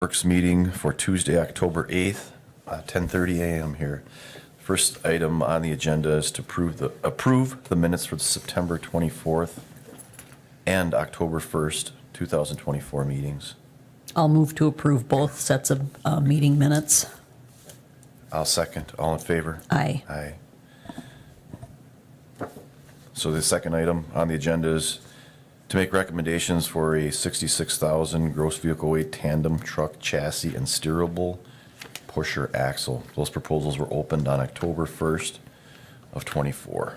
Works meeting for Tuesday, October 8th, 10:30 a.m. here. First item on the agenda is to approve the minutes for the September 24th and October 1st, 2024 meetings. I'll move to approve both sets of meeting minutes. I'll second. All in favor? Aye. Aye. So the second item on the agenda is to make recommendations for a 66,000 gross vehicle weight tandem truck chassis and steerable pusher axle. Those proposals were opened on October 1st of '24.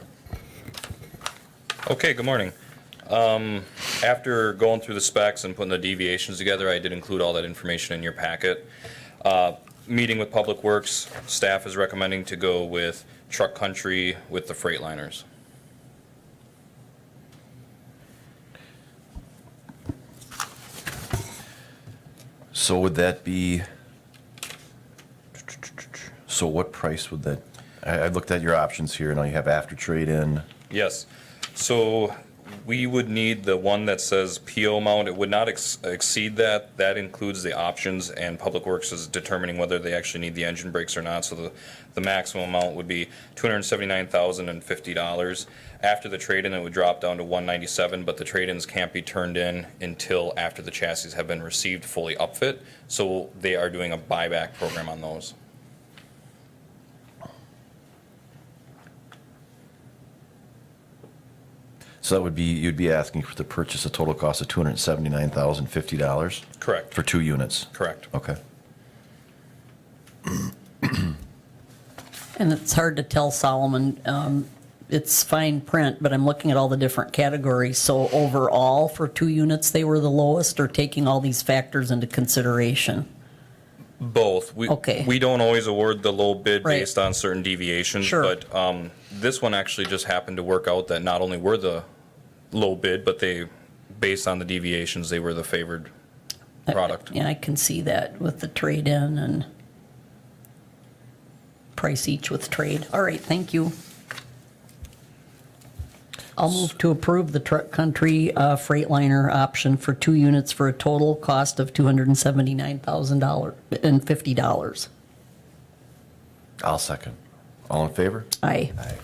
Okay, good morning. After going through the specs and putting the deviations together, I did include all that information in your packet. Meeting with Public Works, staff is recommending to go with Truck Country with the Freightliners. So would that be, so what price would that, I looked at your options here, now you have after trade-in. Yes, so we would need the one that says PO amount. It would not exceed that. That includes the options, and Public Works is determining whether they actually need the engine brakes or not. So the maximum amount would be $279,050. After the trade-in, it would drop down to $197,000, but the trade-ins can't be turned in until after the chassis have been received fully upfit. So they are doing a buyback program on those. So that would be, you'd be asking for the purchase a total cost of $279,050 Correct. for 2 units? Correct. Okay. And it's hard to tell, Solomon. It's fine print, but I'm looking at all the different categories. So overall, for 2 units, they were the lowest, or taking all these factors into consideration? Both. Okay. We don't always award the low bid Right. based on certain deviations. Sure. But this one actually just happened to work out that not only were the low bid, but they, based on the deviations, they were the favored product. Yeah, I can see that with the trade-in and price each with trade. All right, thank you. I'll move to approve the Truck Country Freightliner option for 2 units for a total cost of $279,050. I'll second. All in favor? Aye. Aye.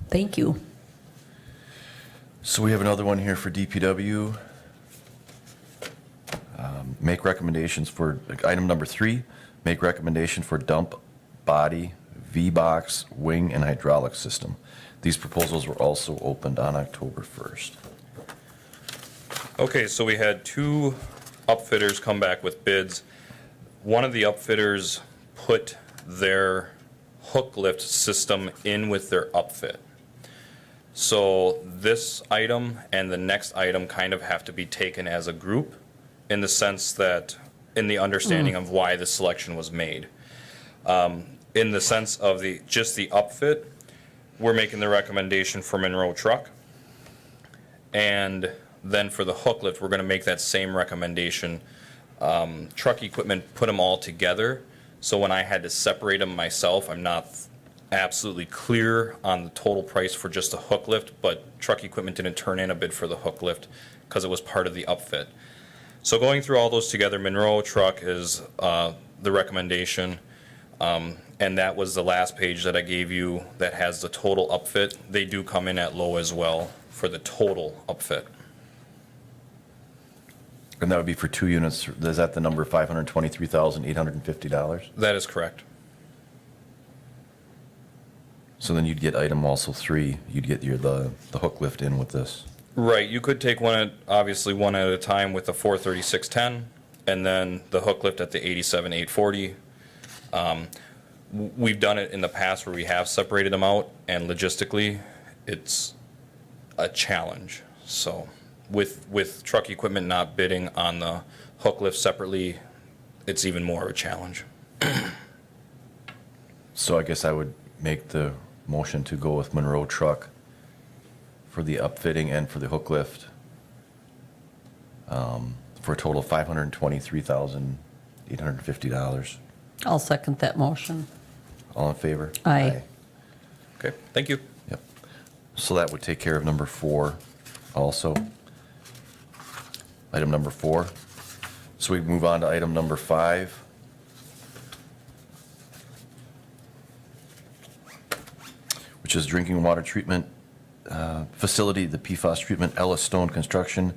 Thank you. So we have another one here for DPW. Make recommendations for, item number 3, make recommendation for dump body, V-box, wing, and hydraulic system. These proposals were also opened on October 1st. Okay, so we had 2 upfitters come back with bids. One of the upfitters put their hook lift system in with their upfit. So this item and the next item kind of have to be taken as a group, in the sense that, in the understanding of why the selection was made. In the sense of just the upfit, we're making the recommendation for Monroe Truck. And then for the hook lift, we're gonna make that same recommendation. Truck Equipment put them all together, so when I had to separate them myself, I'm not absolutely clear on the total price for just the hook lift, but Truck Equipment didn't turn in a bid for the hook lift because it was part of the upfit. So going through all those together, Monroe Truck is the recommendation. And that was the last page that I gave you that has the total upfit. They do come in at low as well for the total upfit. And that would be for 2 units. Is that the number $523,850? That is correct. So then you'd get item also 3, you'd get the hook lift in with this. Right, you could take obviously one at a time with the 43610, and then the hook lift at the 87840. We've done it in the past where we have separated them out, and logistically, it's a challenge. So with Truck Equipment not bidding on the hook lift separately, it's even more of a challenge. So I guess I would make the motion to go with Monroe Truck for the upfitting and for the hook lift, for a total of $523,850. I'll second that motion. All in favor? Aye. Okay, thank you. Yep. So that would take care of number 4 also. Item number 4, So we move on to item number 5. Which is drinking water treatment facility, the PFAS treatment, Ellis Stone Construction,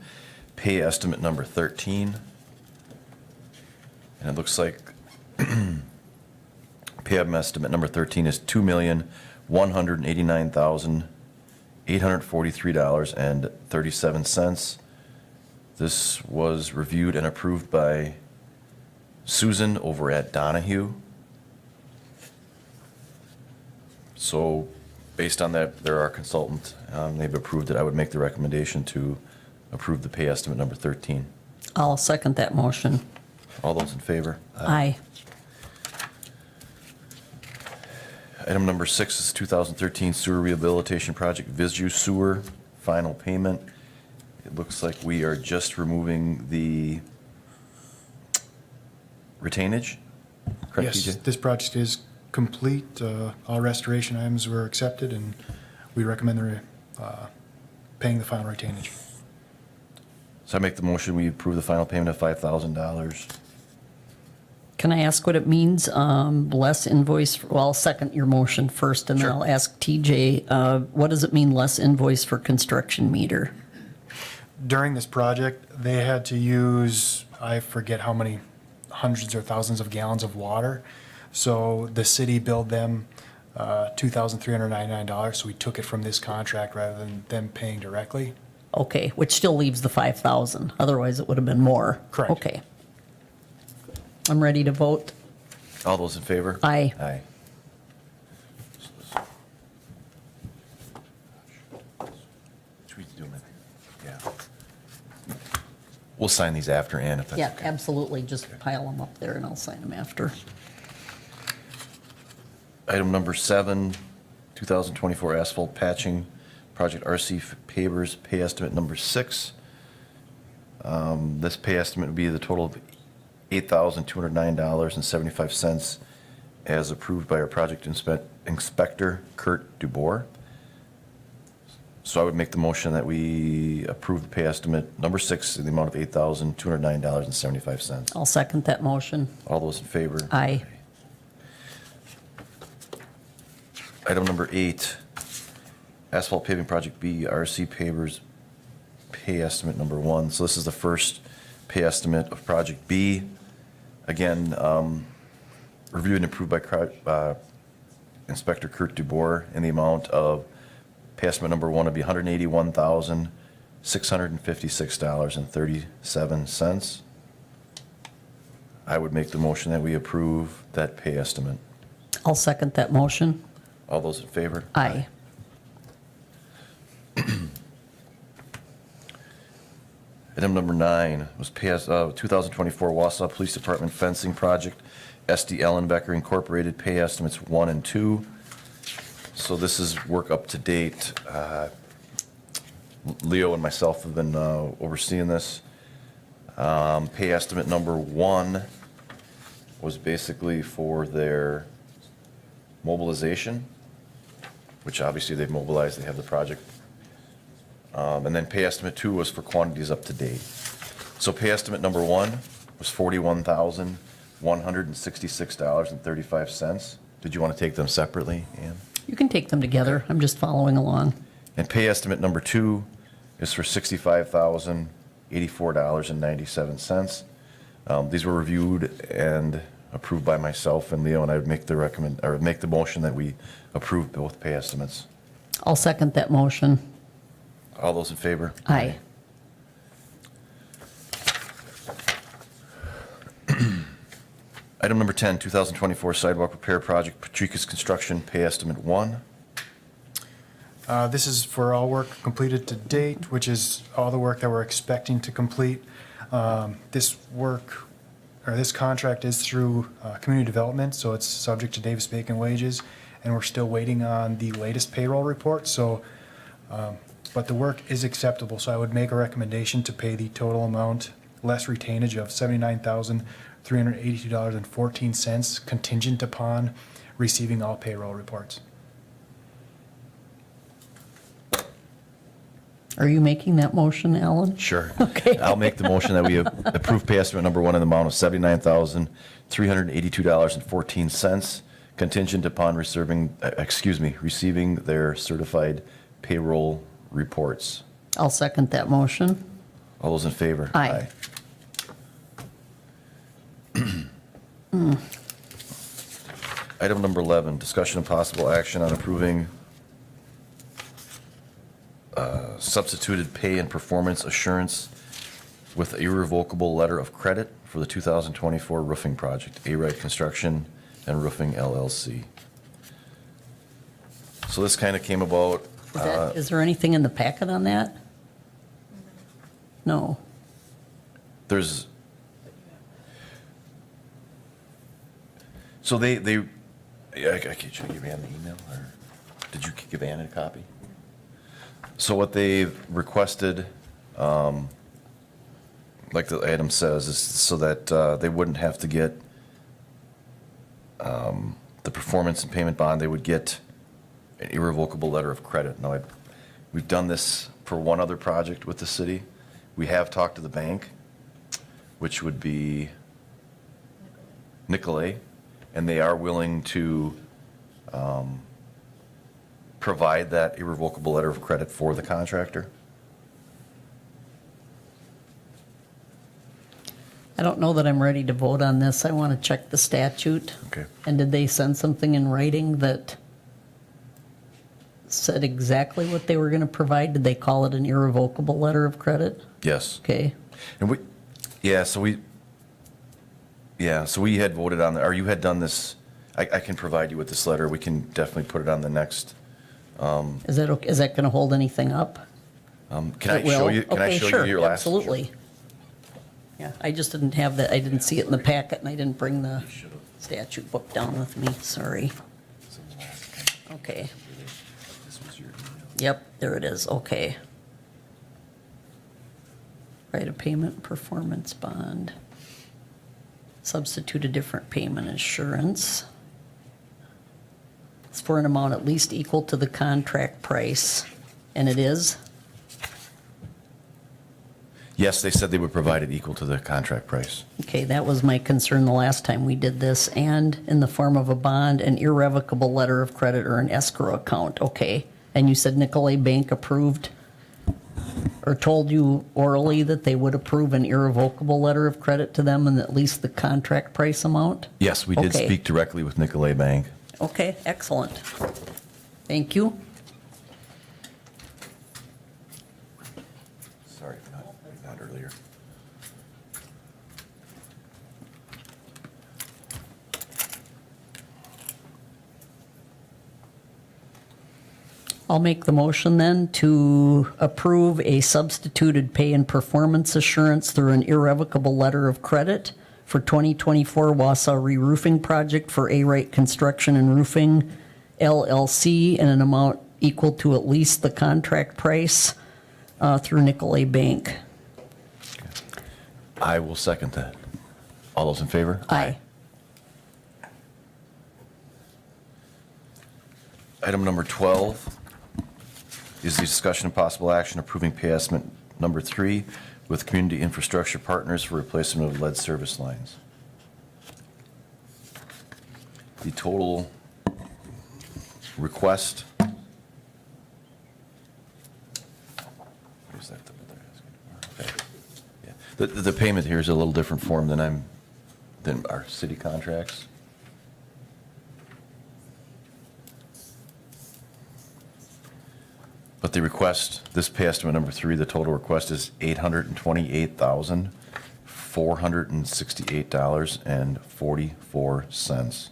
pay estimate number 13. And it looks like pay estimate number 13 is $2,189,843.37. This was reviewed and approved by Susan over at Donahue. So based on that, they're our consultant. They've approved it. I would make the recommendation to approve the pay estimate number 13. I'll second that motion. All those in favor? Aye. Item number 6 is 2013 sewer rehabilitation project, Visu Sewer, final payment. It looks like we are just removing the retainage, correct, Yes, TJ? this project is complete. All restoration items were accepted, and we recommend paying the final retainage. So I make the motion, we approve the final payment of $5,000. Can I ask what it means, less invoice, well, I'll second your motion first, and then Sure. I'll ask TJ, what does it mean, less invoice for construction meter? During this project, they had to use, I forget how many hundreds or thousands of gallons of water. So the city billed them $2,399, so we took it from this contract rather than them paying directly. Okay, which still leaves the 5,000, otherwise it would have been more. Correct. Okay. I'm ready to vote. All those in favor? Aye. Aye. Should we do them? Yeah. We'll sign these after, Ann, if that's Yeah, okay. absolutely, just pile them up there and I'll sign them after. Item number 7, 2024 asphalt patching project RC pavers, pay estimate number 6. This pay estimate would be the total of $8,209.75 as approved by our project inspector, Kurt DuBois. So I would make the motion that we approve the pay estimate number 6 in the amount of $8,209.75. I'll second that motion. All those in favor? Aye. Item number 8, asphalt paving project B, RC pavers, pay estimate number 1. So this is the first pay estimate of project B. Again, reviewed and approved by Inspector Kurt DuBois in the amount of pay estimate number 1 would be $181,656.37. I would make the motion that we approve that pay estimate. I'll second that motion. All those in favor? Aye. Item number 9 was 2024 Wausau Police Department fencing project, SD Ellenbecker Incorporated, pay estimates 1 and 2. So this is work up to date. Leo and myself have been overseeing this. Pay estimate number 1 was basically for their mobilization, which obviously they've mobilized, they have the project. And then pay estimate 2 was for quantities up to date. So pay estimate number 1 was $41,166.35. Did you want to take them separately, Ann? You can take them together. I'm just following along. And pay estimate number 2 is for $65,084.97. These were reviewed and approved by myself and Leo, and I would make the motion that we approve both pay estimates. I'll second that motion. All those in favor? Aye. Item number 10, 2024 sidewalk repair project, Patrica's Construction, pay estimate 1. This is for all work completed to date, which is all the work that we're expecting to complete. This work, or this contract is through community development, so it's subject to Davis-Bacon wages, and we're still waiting on the latest payroll report, so, but the work is acceptable, so I would make a recommendation to pay the total amount less retainage of $79,382.14 contingent upon receiving all payroll reports. Are you making that motion, Alan? Sure. Okay. I'll make the motion that we approve pay estimate number 1 in the amount of $79,382.14, contingent upon receiving their certified payroll reports. I'll second that motion. All those in favor? Aye. Item number 11, discussion and possible action on approving substituted pay and performance assurance with irrevocable letter of credit for the 2024 roofing project, A-Right Construction and Roofing LLC. So this kind of came about, Is there anything in the packet on that? No. there's, so they, should I give Ann the email, or did you give Ann a copy? So what they've requested, like the item says, is so that they wouldn't have to get the performance and payment bond, they would get an irrevocable letter of credit. Now, we've done this for one other project with the city. We have talked to the bank, which would be Nicolay, and they are willing to provide that irrevocable letter of credit for the contractor. I don't know that I'm ready to vote on this. I want to check the statute. Okay. And did they send something in writing that said exactly what they were going to provide? Did they call it an irrevocable letter of credit? Yes. Okay. And so we had voted on, or you had done this, I can provide you with this letter. We can definitely put it on the next, Is that going to hold anything up? can I It will? show you, can I Okay, show sure, you your last? Absolutely. Yeah, I just didn't have that, I didn't see it in the packet, and I didn't bring the statute book down with me, sorry. Okay. Yep, there it is, okay. Right of payment performance bond. Substitute a different payment assurance. It's for an amount at least equal to the contract price, and it is? Yes, they said they would provide it equal to the contract price. Okay, that was my concern the last time we did this, and in the form of a bond, an irrevocable letter of credit, or an escrow account, okay. And you said Nicolay Bank approved, or told you orally that they would approve an irrevocable letter of credit to them and at least the contract price amount? Yes, we did Okay. speak directly with Nicolay Bank. Okay, excellent. Thank you. Sorry for not earlier. I'll make the motion then to approve a substituted pay and performance assurance through an irrevocable letter of credit for 2024 Wausau re-roofing project for A-Right Construction and Roofing LLC in an amount equal to at least the contract price through Nicolay Bank. I will second that. All those in favor? Aye. Item number 12 is the discussion and possible action approving pay estimate number 3 with Community Infrastructure Partners for replacement of lead service lines. The total request. Where's that? Okay. Yeah. The payment here is a little different form than our city contracts. But the request, this pay estimate number 3, the total request is $828,468.44.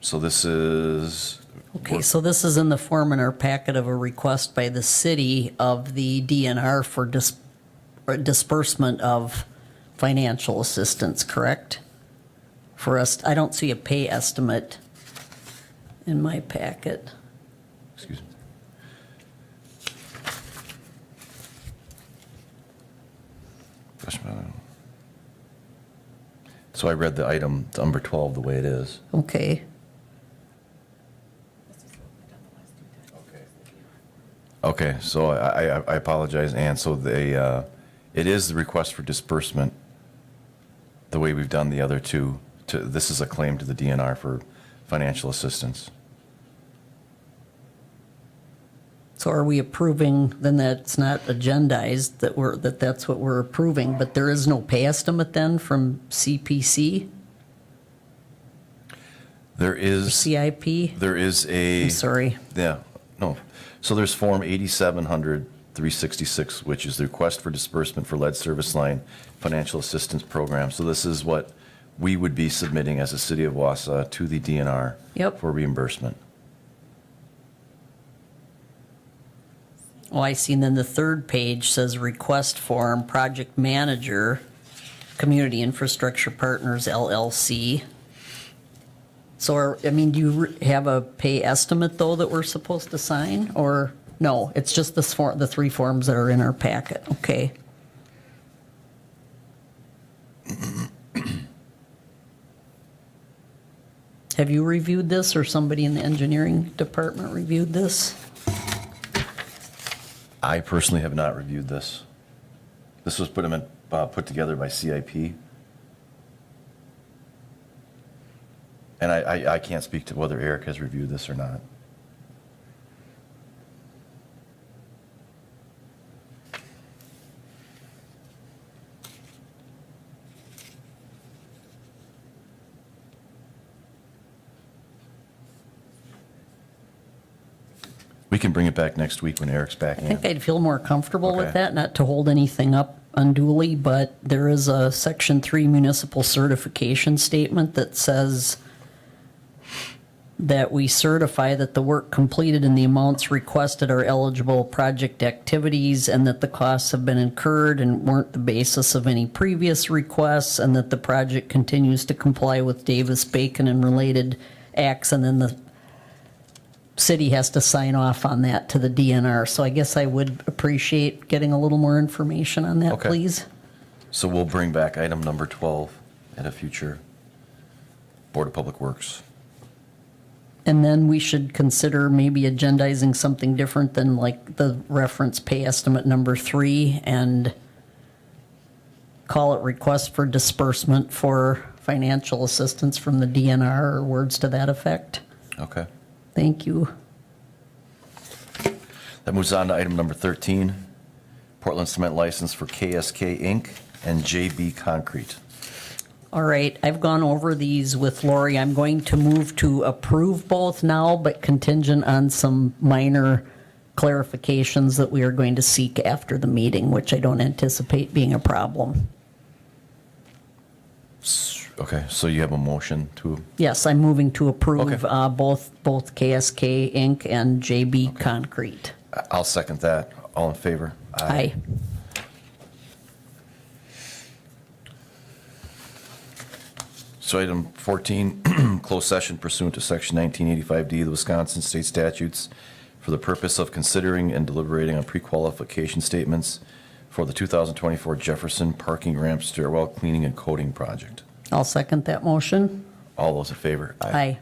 So this is. Okay, so this is in the form in our packet of a request by the city of the DNR for disbursement of financial assistance, correct? For us, I don't see a pay estimate in my packet. Excuse me. So I read the item number 12 the way it is. Okay, Okay. Okay, so I apologize, Ann. So it is the request for disbursement, the way we've done the other two. This is a claim to the DNR for financial assistance. So are we approving, then that's not agendized, that's what we're approving, but there is no pay estimate then from CPC, There is. CIP? There is a. I'm sorry. Yeah, no. So there's Form 8700-366, which is the request for disbursement for lead service line financial assistance program. So this is what we would be submitting as a city of Wausau to the DNR Yep. for reimbursement. Oh, I see, and then the third page says request form, project manager, Community Infrastructure Partners LLC. So, do you have a pay estimate, though, that we're supposed to sign? Or, no, it's just this form, the three forms that are in our packet, okay? Have you reviewed this, or somebody in the engineering department reviewed this? I personally have not reviewed this. This was put together by CIP. And I can't speak to whether Eric has reviewed this or not. We can bring it back next week when Eric's back I in. think I'd feel more comfortable with Okay. that, not to hold anything up unduly, but there is a Section 3 municipal certification statement that says that we certify that the work completed and the amounts requested are eligible project activities, and that the costs have been incurred and weren't the basis of any previous requests, and that the project continues to comply with Davis-Bacon and related acts, and then the city has to sign off on that to the DNR. So I guess I would appreciate getting a little more information on that, Okay. please. So we'll bring back item number 12 at a future Board of Public Works. And then we should consider maybe agendizing something different than like the reference pay estimate number 3 and call it request for disbursement for financial assistance from the DNR, or words to that effect. Okay. Thank you. That moves on to item number 13, Portland Cement License for KSK Inc. and JB Concrete. All right, I've gone over these with Lori. I'm going to move to approve both now, but contingent on some minor clarifications that we are going to seek after the meeting, which I don't anticipate being a problem. Okay, so you have a motion to, Yes, I'm moving to approve Okay. both KSK Inc. and JB Concrete. I'll second that. All in favor? Aye. So item 14, closed session pursuant to section 1985D of the Wisconsin State Statutes for the purpose of considering and deliberating on pre-qualification statements for the 2024 Jefferson Parking Ramp Stairwell Cleaning and Coating Project. I'll second that motion. All those in favor? Aye.